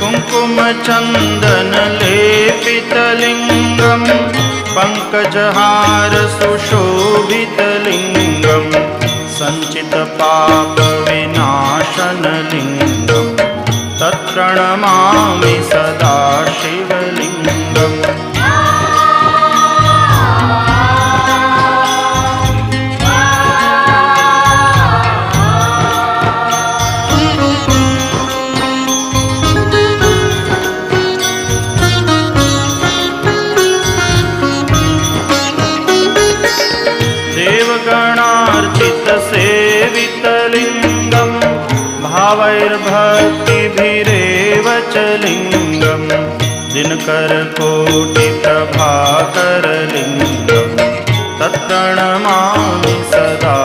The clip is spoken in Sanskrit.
कुङ्कुमचन्दनलेपितलिङ्गं पङ्कजहारसुशोभितलिङ्गं सञ्चितपापविनाशनलिङ्गं तत्प्रणमामि सदा शिवलिङ्गम्। देवगणार्चितसेवितलिङ्गं भावैर्भक्तिभिरेव च लिङ्गं दिनकरकोटिप्रभाकरलिङ्गं तत्प्रणमामि सदा